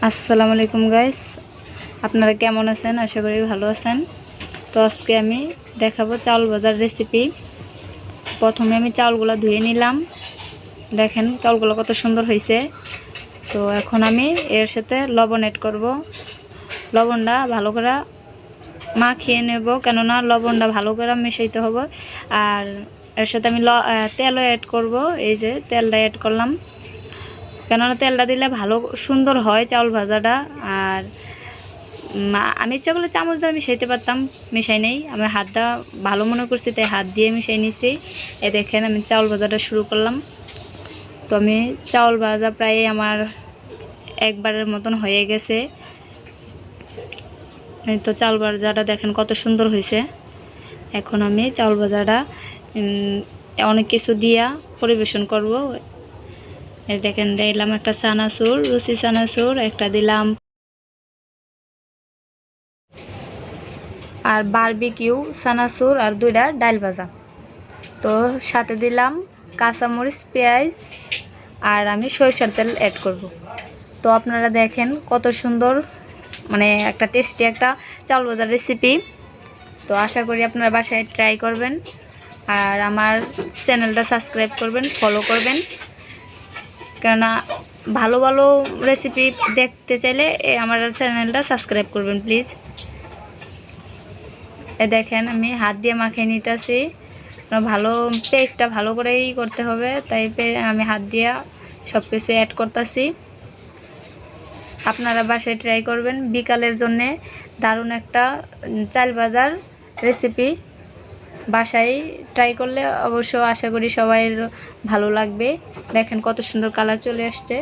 আসসালামু আলাইকুম গাইস, আপনারা কেমন আছেন? আশা করি ভালো আছেন। তো আজকে আমি দেখাবো চাউল ভাজার রেসিপি। প্রথমে আমি চাউলগুলো ধুয়ে নিলাম। দেখেন চাউলগুলো কত সুন্দর হয়েছে। তো এখন আমি এর সাথে লবণ অ্যাড করব। লবণটা ভালো করে মাখিয়ে নেব, কেননা লবণটা ভালো করে মিশাইতে হবে। আর এর সাথে আমি তেলও অ্যাড করব। এই যে তেলটা অ্যাড করলাম, কেননা তেলটা দিলে ভালো সুন্দর হয় চাউল ভাজাটা। আর আমি ইচ্ছা করলে চামচ দিয়ে মিশাইতে পারতাম, মিশাই নেই। আমি হাতটা ভালো মনে করছি তাই হাত দিয়ে মিশাই নিছি। এ দেখেন আমি চাউল ভাজাটা শুরু করলাম। তো আমি চাউল ভাজা প্রায় আমার একবারের মতন হয়ে গেছে। তো চাউল ভাজাটা দেখেন কত সুন্দর হয়েছে। এখন আমি চাউল ভাজাটা অনেক কিছু দিয়া পরিবেশন করব। এই দেখেন দিলাম একটা চানাচুর, রুচি চানাচুর একটা দিলাম, আর বারবিকিউ চানাচুর, আর দুইটা ডাল ভাজা। তো সাথে দিলাম কাঁচামরিচ, পেঁয়াজ, আর আমি সরিষার তেল অ্যাড করব। তো আপনারা দেখেন কত সুন্দর, মানে একটা টেস্টি একটা চাউল ভাজার রেসিপি। তো আশা করি আপনারা বাসায় ট্রাই করবেন, আর আমার চ্যানেলটা সাবস্ক্রাইব করবেন, ফলো করবেন, কেননা ভালো ভালো রেসিপি দেখতে চাইলে আমার চ্যানেলটা সাবস্ক্রাইব করবেন প্লিজ। দেখেন আমি হাত দিয়ে মাখিয়ে নিতেছি। ভালো পেস্টটা ভালো করেই করতে হবে, তাই আমি হাত দিয়ে সব কিছু অ্যাড করতেছি। আপনারা বাসায় ট্রাই করবেন। বিকালের জন্যে দারুণ একটা চাল ভাজার রেসিপি। বাসায় ট্রাই করলে অবশ্য আশা করি সবাই ভালো লাগবে। দেখেন কত সুন্দর কালার চলে আসছে।